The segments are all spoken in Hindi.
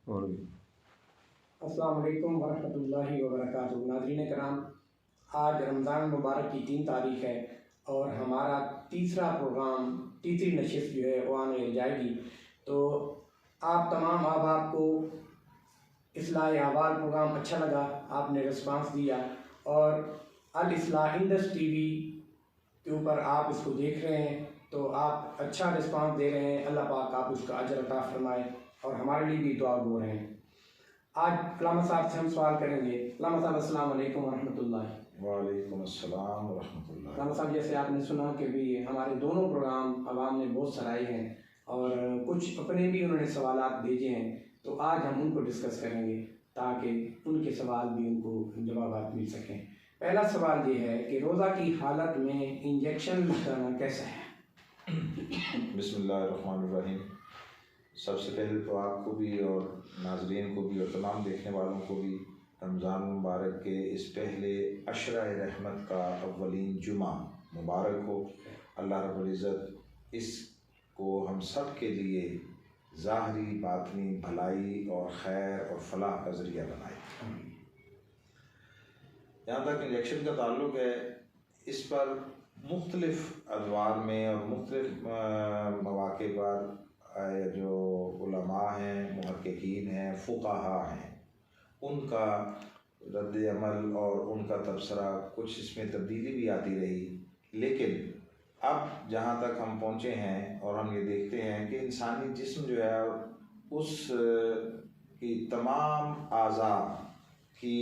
और अस्सलाम वालेकुम वरहमतुल्लाहि वबरकातुहू। नाज़रीन कराम, आज रमज़ान मुबारक की 3 तारीख़ है और हमारा तीसरा प्रोग्राम, तीसरी नशिस्त जो है वो आने जाएगी। तो आप तमाम अहबाब को इस्लाह अहवाल प्रोग्राम अच्छा लगा, आपने रिस्पांस दिया और अल इस्लाह इंडस टीवी के ऊपर आप इसको देख रहे हैं, तो आप अच्छा रिस्पांस दे रहे हैं। अल्लाह पाक आप उसका अजर अता फरमाए और हमारे लिए भी दुआ गो रहे हैं। आज अल्लामा साहब से हम सवाल करेंगे। अल्लामा साहब अस्सलाम वालेकुम वरहमतुल्लाह। वालेकुम अस्सलाम वरहमतुल्लाह। अल्लामा साहब, जैसे आपने सुना कि भी हमारे दोनों प्रोग्राम आवाम ने बहुत सराहे हैं और कुछ अपने भी उन्होंने सवालात भेजे हैं, तो आज हम उनको डिस्कस करेंगे ताकि उनके सवाल भी उनको जवाब मिल सकें। पहला सवाल ये है कि रोज़ा की हालत में इंजेक्शन लगाना कैसा है? बिस्मिल्लाहिर्रहमानिर्रहीम। सबसे पहले तो आपको भी और नाज़रीन को भी और तमाम देखने वालों को भी रमज़ान मुबारक के इस पहले अशरा रहमत का अव्वलीन जुमा मुबारक हो। अल्लाह रब्बुल इज़्ज़त इसको हम सब के लिए ज़ाहरी बातनी भलाई और खैर और फलाह का ज़रिया बनाए। जहाँ तक इंजेक्शन का ताल्लुक़ है, इस पर मुख्तलिफ़ अदवार में और मुख्तलिफ़ मौक़े पर जो उलमा हैं, मुहक्किकीन हैं, फुक़हा हैं, उनका रद्द अमल और उनका तबसरा, कुछ इसमें तब्दीली भी आती रही। लेकिन अब जहाँ तक हम पहुँचे हैं और हम ये देखते हैं कि इंसानी जिस्म जो है उस की तमाम आज़ा की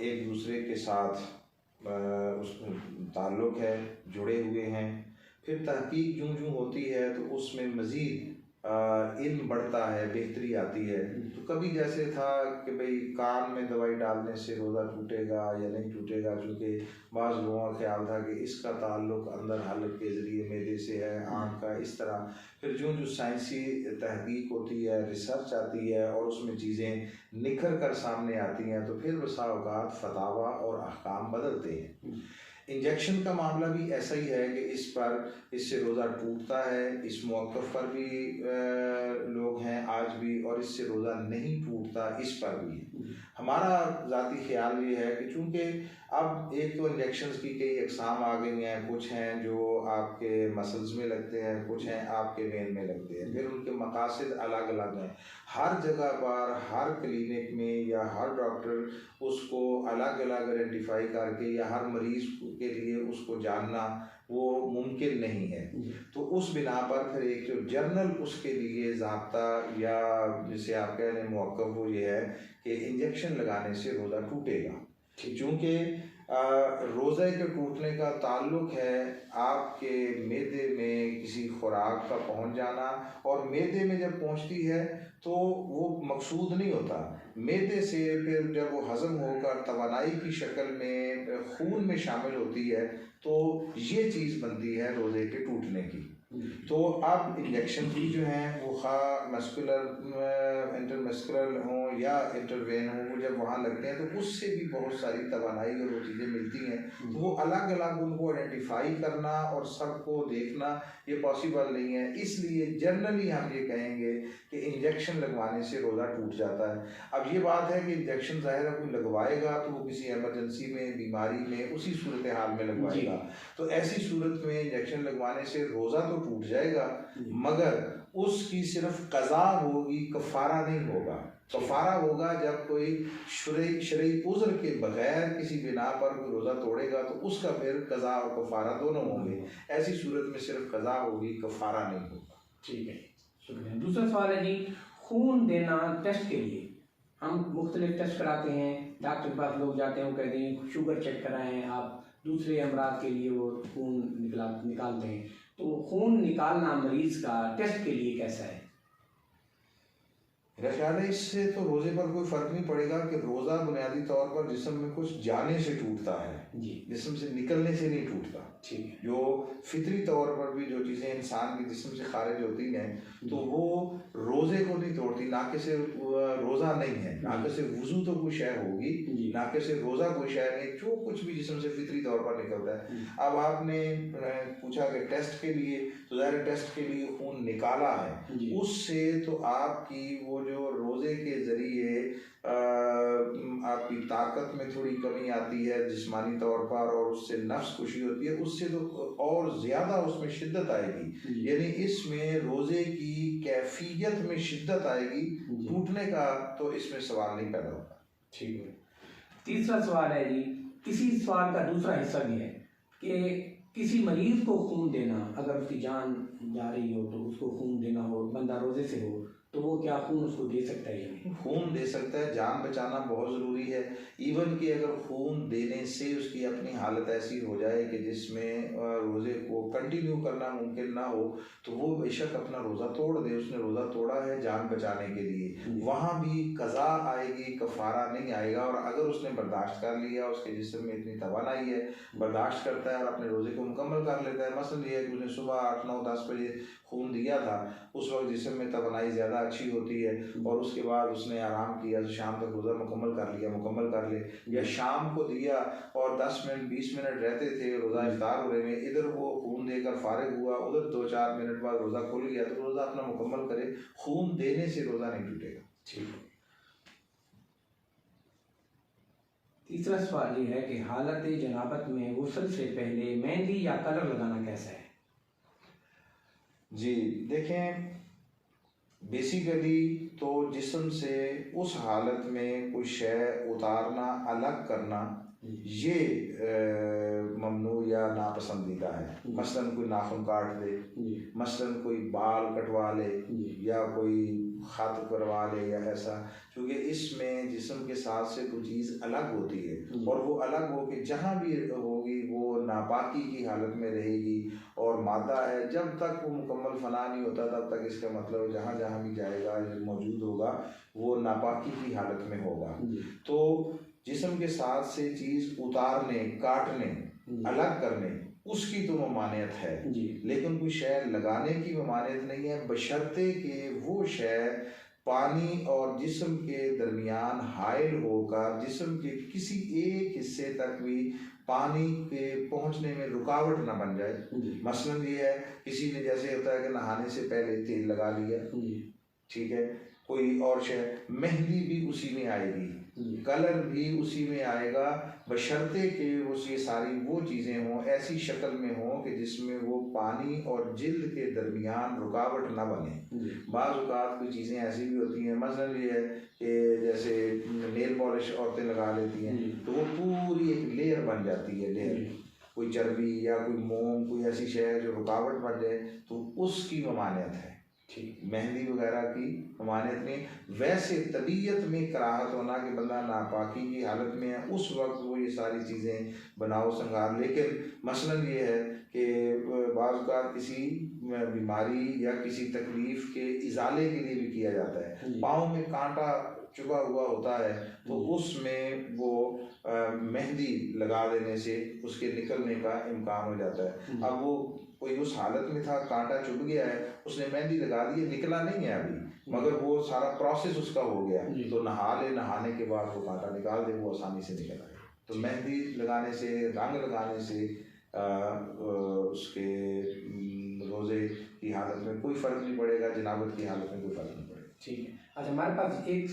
एक दूसरे के साथ उस ताल्लुक़ है, जुड़े हुए हैं। फिर तहकीक जूँ जूँ होती है तो उसमें मज़ीद इल्म बढ़ता है, बेहतरी आती है। तो कभी जैसे था कि भाई कान में दवाई डालने से रोज़ा टूटेगा या नहीं टूटेगा, चूँकि बाज़ लोगों का ख्याल था कि इसका ताल्लुक़ अंदर हलक़ के ज़रिए मैदे से है, आँख का इस तरह। फिर जो जो साइंसी तहकीक होती है, रिसर्च आती है और उसमें चीज़ें निखर कर सामने आती हैं, तो फिर बसा औक़ात फतावा और अहकाम बदलते हैं। इंजेक्शन का मामला भी ऐसा ही है कि इससे रोज़ा टूटता है। इस मौक़िफ़ पर भी लोग हैं आज भी, और इससे रोज़ा नहीं टूटता इस पर भी है। हमारा ज़ाती ख्याल ये है कि चूँकि अब एक तो इंजेक्शन्स की कई अक़साम आ गई हैं, कुछ हैं जो आपके मसल्स में लगते हैं, कुछ हैं आपके वेन में लगते हैं, फिर उनके मकासद अलग अलग हैं। हर जगह पर, हर क्लिनिक में या हर डॉक्टर उसको अलग अलग आइडेंटिफाई करके या हर मरीज़ के लिए उसको जानना वो मुमकिन नहीं है। तो उस बिना पर फिर एक जो जर्नल उसके लिए ज़ाब्ता या जिसे आप कह रहे हैं मौक़िफ़, वो ये है कि इंजेक्शन लगाने से रोज़ा टूटेगा। चूँकि रोज़े के टूटने का ताल्लुक़ है आपके मैदे में किसी खुराक का पहुँच जाना, और मैदे में जब पहुँचती है तो वो मकसूद नहीं होता। मैदे से फिर जब वो हज़म होकर तवानाई की शक्ल में खून में शामिल होती है, तो ये चीज़ बनती है रोज़े के टूटने की। तो अब इंजेक्शन भी जो हैं वो खा मस्कुलर इंटरमस्कुलर हों या इंटरवेन हों, वो जब वहाँ लगते हैं तो उससे भी बहुत सारी तवानाई और वो चीज़ें मिलती हैं। तो वो अलग अलग उनको आइडेंटिफाई करना और सबको देखना ये पॉसिबल नहीं है। इसलिए जनरली हम ये कहेंगे कि इंजेक्शन लगवाने से रोज़ा टूट जाता है। अब ये बात है कि इंजेक्शन ज़ाहिर है कोई लगवाएगा तो वो किसी एमरजेंसी में, बीमारी में, उसी सूरत हाल में लगवाएगा। तो ऐसी सूरत में इंजेक्शन लगवाने से रोज़ा तो टूट जाएगा, मगर उसकी सिर्फ कज़ा होगी, कफ़ारा नहीं होगा। कफ़ारा होगा जब कोई शरई उज़्र के बग़ैर किसी बिना पर कोई रोज़ा तोड़ेगा, तो उसका फिर कज़ा और कफ़ारा दोनों होंगे। ऐसी सूरत में सिर्फ कज़ा होगी, कफ़ारा नहीं होगा। ठीक है, शुक्रिया। दूसरा सवाल है जी, खून देना टेस्ट के लिए हम मुख्तलिफ टेस्ट कराते हैं, डॉक्टर के पास लोग जाते हैं, वो कहते हैं शुगर चेक कराएं, आप दूसरे अमराज के लिए वो खून निकालते हैं। तो खून निकालना मरीज़ का टेस्ट के लिए कैसा है? मेरा ख्याल है इससे तो रोज़े पर कोई फ़र्क नहीं पड़ेगा कि रोज़ा बुनियादी तौर पर जिस्म में कुछ जाने से टूटता है जी, जिस्म से निकलने से नहीं टूटता। ठीक है। जो फितरी तौर पर भी जो चीज़ें इंसान के जिस्म से खारिज होती हैं तो वो रोज़े को नहीं तोड़ती। नाके से रोज़ा नहीं है, नाके से वज़ू तो कोई शय होगी, नाके से रोज़ा कोई शय नहीं, जो कुछ भी जिस्म से फितरी तौर पर निकलता है। अब आपने पूछा कि टेस्ट के लिए, तो ज़ाहिर टेस्ट के लिए खून निकाला है, उससे तो आपकी वो जो जो रोज़े के ज़रिए आपकी ताकत में थोड़ी कमी आती है जिस्मानी तौर पर, और उससे नफ्स खुशी होती है, उससे तो और ज़्यादा उसमें शिद्दत आएगी। यानी इसमें रोज़े की कैफियत में शिद्दत आएगी, टूटने का तो इसमें सवाल नहीं पैदा होता। ठीक है। तीसरा सवाल है जी, इसी सवाल का दूसरा हिस्सा भी है कि किसी मरीज को खून देना, अगर उसकी जान जा रही हो तो उसको खून देना हो, बंदा रोजे से हो, तो वो क्या खून उसको दे सकता है या नहीं? खून दे सकता है, जान बचाना बहुत ज़रूरी है। इवन कि अगर खून देने से उसकी अपनी हालत ऐसी हो जाए कि जिसमें रोज़े को कंटिन्यू करना मुमकिन ना हो, तो वो बेशक अपना रोज़ा तोड़ दे। उसने रोज़ा तोड़ा है जान बचाने के लिए, वहाँ भी कज़ा आएगी, कफ़ारा नहीं आएगा। और अगर उसने बर्दाश्त कर लिया, उसके जिस्म में इतनी तवानाई है, बर्दाश्त करता है और अपने रोज़े को मुकम्मल कर लेता है। मसलन ये है कि उसने सुबह 8, 9, 10 बजे खून दिया था, उस वक्त जिस्म में तवानाई ज़्यादा अच्छी होती है, और उसके बाद उसने आराम किया तो शाम तक रोज़ा मुकम्मल कर ले। या शाम को दिया और 10 मिनट 20 मिनट रहते थे रोज़ा इफ्तार होने में, इधर वो खून देकर फारिग हुआ, उधर 2-4 मिनट बाद रोज़ा खुल गया, तो रोज़ा अपना मुकम्मल करे। खून देने से रोज़ा नहीं टूटेगा। ठीक है। तीसरा सवाल ये है कि हालत जनाबत में गुस्ल से पहले मेहंदी या कलर लगाना कैसा है? जी देखें, बेसिकली तो जिस्म से उस हालत में कोई शय उतारना, अलग करना, ये ममनू या नापसंदीदा है। मसलन कोई नाखून काट दे, मसलन कोई बाल कटवा ले, या कोई खत करवा ले, या ऐसा, क्योंकि इसमें जिस्म के साथ से कोई चीज़ अलग होती है, और वो अलग हो के जहाँ भी होगी वो नापाकी की हालत में रहेगी। और मादा है, जब तक वो मुकम्मल फना नहीं होता तब तक इसका मतलब जहाँ जहाँ भी जाएगा मौजूद होगा वो नापाकी की हालत में होगा। तो जिस्म के साथ से चीज़ उतारने, काटने, अलग करने, उसकी तो ममानियत है, लेकिन कोई शय लगाने की ममानियत नहीं है, बशर्ते कि वो शय पानी और जिस्म के दरमियान हाइल होकर जिस्म के किसी एक हिस्से तक भी पानी के पहुंचने में रुकावट ना बन जाए। मसलन ये है, किसी ने जैसे होता है कि नहाने से पहले तेल लगा लिया, ठीक है, कोई और शय, मेहंदी भी उसी में आएगी, कलर भी उसी में आएगा, बशर्ते कि ये सारी वो चीज़ें हों, ऐसी शक्ल में हों कि जिसमें वो पानी और जिल्द के दरमियान रुकावट ना बने। बाज़ औक़ात कोई चीज़ें ऐसी भी होती हैं, मसलन ये है कि जैसे नेल पॉलिश औरतें लगा लेती हैं, तो वो पूरी एक लेयर बन जाती है, लेयर, कोई चर्बी या कोई मोम, कोई ऐसी शय जो रुकावट बन जाए, तो उसकी ममानियत है। ठीक, मेहंदी वगैरह की ममानियत नहीं। वैसे तबीयत में कराहत होना कि बंदा नापाकी की हालत में है, उस वक्त वो ये सारी चीज़ें बनाओ संगार। लेकिन मसलन ये है कि बाज़ औक़ात किसी बीमारी या किसी तकलीफ़ के इजाले के लिए भी किया जाता है, पाँव में कांटा चुभा हुआ होता है, तो उसमें वो मेहंदी लगा देने से उसके निकलने का इम्कान हो जाता है। अब वो कोई उस हालत में था, कांटा चुभ गया है, उसने मेहंदी लगा दी है, निकला नहीं है अभी, मगर वो सारा प्रोसेस उसका हो गया, तो नहा ले, नहाने के बाद वो कांटा निकाल दे, वो आसानी से निकल आए। तो मेहंदी लगाने से, रंग लगाने से उसके रोज़े की हालत में कोई फ़र्क नहीं पड़ेगा, जनाबत की हालत में कोई फ़र्क नहीं पड़ेगा। ठीक है। अच्छा, हमारे पास एक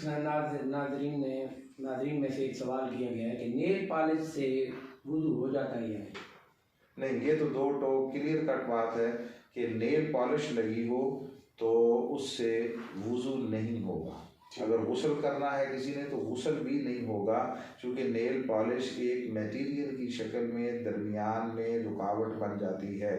नाज़रीन में से एक सवाल किया गया है कि नेल पॉलिश से वुज़ू हो जाता है या नहीं? ये तो दो टोक क्लियर कट बात है कि नेल पॉलिश लगी हो तो उससे वुज़ू नहीं होगा। अगर गुस्ल करना है किसी ने तो गुस्ल भी नहीं होगा, क्योंकि नेल पॉलिश एक मटेरियल की शक्ल में दरमियान में रुकावट बन जाती है।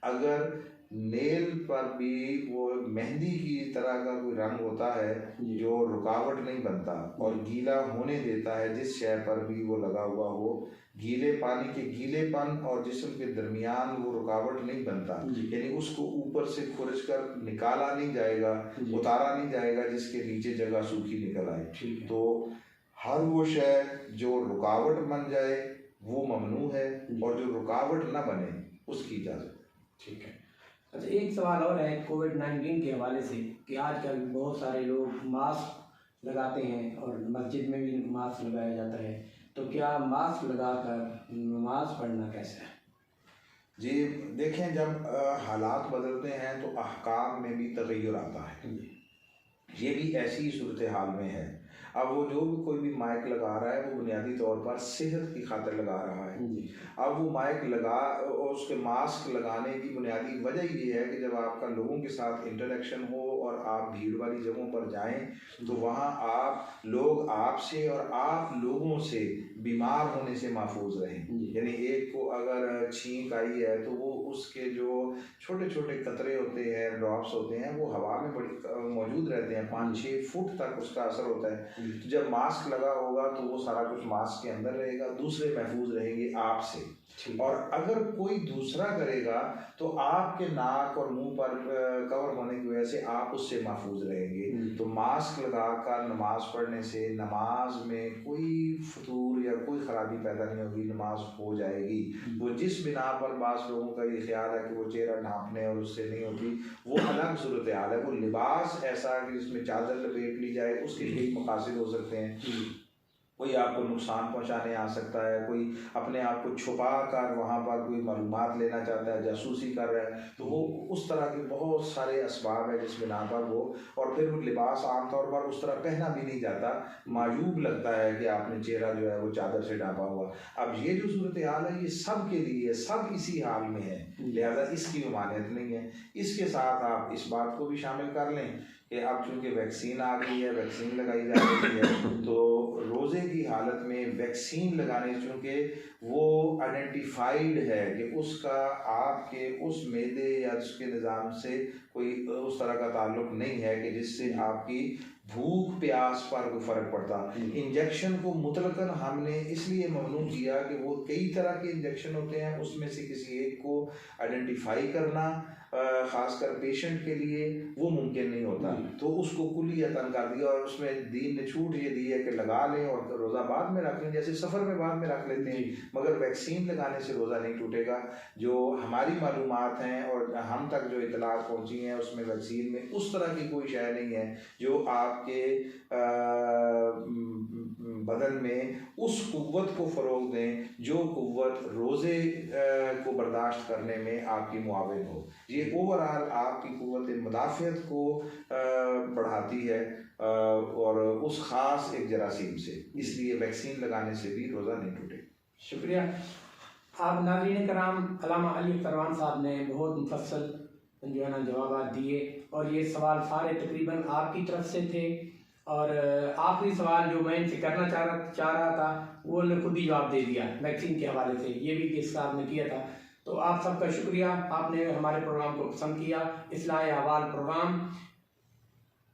अगर नेल पर भी वो मेहंदी की तरह का कोई रंग होता है जो रुकावट नहीं बनता और गीला होने देता है, जिस शय पर भी वो लगा हुआ हो, गीले पानी के गीलेपन और जिस्म के दरमियान वो रुकावट नहीं बनता, यानी उसको ऊपर से खुरच कर निकाला नहीं जाएगा, उतारा नहीं जाएगा जिसके नीचे जगह सूखी निकल आए। तो हर वो शय जो रुकावट बन जाए वो ममनू है, और जो रुकावट ना बने उसकी इजाज़त। ठीक है। अच्छा, एक सवाल और है कोविड-19 के हवाले से कि आजकल बहुत सारे लोग मास्क लगाते हैं और मस्जिद में भी मास्क लगाया जाता है, तो क्या मास्क लगाकर नमाज पढ़ना कैसा है? जी देखें, जब हालात बदलते हैं तो अहकाम में भी तगय्युर आता है। ये भी ऐसी ही सूरत हाल में है। अब वो जो भी कोई भी माइक लगा रहा है वो बुनियादी तौर पर सेहत की खातिर लगा रहा है। अब वो माइक लगा और उसके मास्क लगाने की बुनियादी वजह ये है कि जब आपका लोगों के साथ इंटरेक्शन हो और आप भीड़ वाली जगहों पर जाएं तो वहाँ आप लोग आपसे और आप लोगों से बीमार होने से महफूज रहें। यानी एक को अगर छींक आई है तो वो उसके जो छोटे छोटे कतरे होते हैं, ड्रॉप्स होते हैं, वो हवा में बड़ी मौजूद रहते हैं, 5-6 फुट तक उसका असर होता है। तो जब मास्क लगा होगा तो वो सारा कुछ मास्क के अंदर रहेगा, दूसरे महफूज रहेंगे आपसे। और अगर कोई दूसरा करेगा तो आपके नाक और मुंह पर कवर होने की वजह से आप उससे महफूज रहेंगे। तो मास्क लगाकर नमाज पढ़ने से नमाज में कोई फतूर या कोई खराबी पैदा नहीं होगी, नमाज हो जाएगी। वो जिस बिना पर बास लोगों का ये ख्याल है कि वो चेहरा ढांपने और उससे नहीं होती, वो अलग सूरत हाल है। वो लिबास ऐसा कि जिसमें चादर लपेट ली जाए, उसके कई मकासद हो सकते हैं। कोई आपको नुकसान पहुंचाने आ सकता है, कोई अपने आप को छुपा कर वहाँ पर कोई मालूमात लेना चाहता है, जासूसी कर रहा है, तो वो उस तरह के बहुत सारे असबाब है जिस बिना पर वो। और फिर वो लिबास आमतौर पर उस तरह पहना भी नहीं जाता, मायूब लगता है कि आपने चेहरा जो है वो चादर से ढांपा हुआ। अब ये जो सूरत हाल है ये सब के लिए, सब इसी हाल में है, लिहाजा इसकी ममानियत नहीं है। इसके साथ आप इस बात को भी शामिल कर लें कि अब चूँकि वैक्सीन आ गई है, वैक्सीन लगाई जा रही है, तो रोज़े की हालत में वैक्सीन लगाने, चूँकि वो आइडेंटिफाइड है कि उसका आपके उस मैदे या उसके निज़ाम से कोई उस तरह का ताल्लुक नहीं है कि जिससे आपकी भूख प्यास पर कोई फ़र्क पड़ता। इंजेक्शन को मुतलकन हमने इसलिए ममनू किया कि वो कई तरह के इंजेक्शन होते हैं, उसमें से किसी एक को आइडेंटिफाई करना ख़ासकर पेशेंट के लिए वो मुमकिन नहीं होता, तो उसको कुल्लियतन कर दिया। और उसमें दीन ने छूट ये दी है कि लगा लें और रोज़ा बाद में रख लें, जैसे सफ़र में बाद में रख लेते हैं, मगर वैक्सीन लगाने से रोज़ा नहीं टूटेगा। जो हमारी मालूमात हैं और हम तक जो इतलात पहुँची हैं उसमें वैक्सीन में उस तरह की कोई शय नहीं है जो आपके बदन में उस कुव्वत को फ़रोग़ दें जो कुव्वत रोज़े को बर्दाश्त करने में आपकी मुआविन हो। ये ओवरऑल आपकी कुव्वत मुदाफ़ियत को बढ़ाती है और उस ख़ास एक जरासीम से, इसलिए वैक्सीन लगाने से भी रोज़ा नहीं टूटेगा। शुक्रिया। आप नाज़रीन कराम, अल्लामा अली फरमान साहब ने बहुत मुफस्सल जो है ना जवाब दिए, और ये सवाल सारे तकरीबन आपकी तरफ से थे। और आखिरी सवाल जो मैं इनसे करना चाह रहा था वो उन्होंने खुद ही जवाब दे दिया वैक्सीन के हवाले से, ये भी किस साहब ने किया था। तो आप सबका शुक्रिया, आपने हमारे प्रोग्राम को पसंद किया। इस्लाह अहवाल प्रोग्राम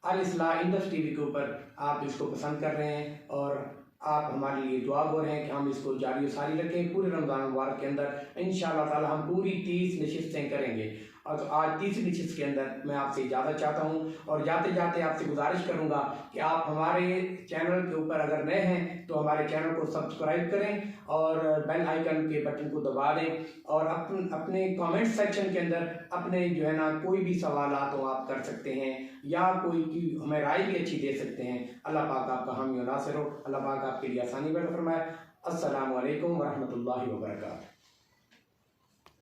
अल इस्लाह इंडस टीवी के ऊपर आप इसको पसंद कर रहे हैं और आप हमारे लिए दुआ गो रहे हैं कि हम इसको जारी व सारी रखें। पूरे रमज़ान मुबारक के अंदर इंशाअल्लाह ताला हम पूरी 30 नशिस्तें करेंगे। और आज तीसरी नशिस्त के अंदर मैं आपसे इजाज़त चाहता हूँ और जाते जाते आपसे गुजारिश करूँगा कि आप हमारे चैनल के ऊपर अगर नए हैं तो हमारे चैनल को सब्सक्राइब करें और बेल आइकन के बटन को दबा दें, और अपने कमेंट सेक्शन के अंदर अपने जो है ना कोई भी सवालात हो आप कर सकते हैं, या कोई की हमें राय भी अच्छी दे सकते हैं। अल्लाह पाक आपका हामी और नासिर हो, अल्लाह पाक आपके लिए आसानी पैदा फरमाए। अस्सलामु अलैकुम वरहमतुल्लाहि वबरकातुहू।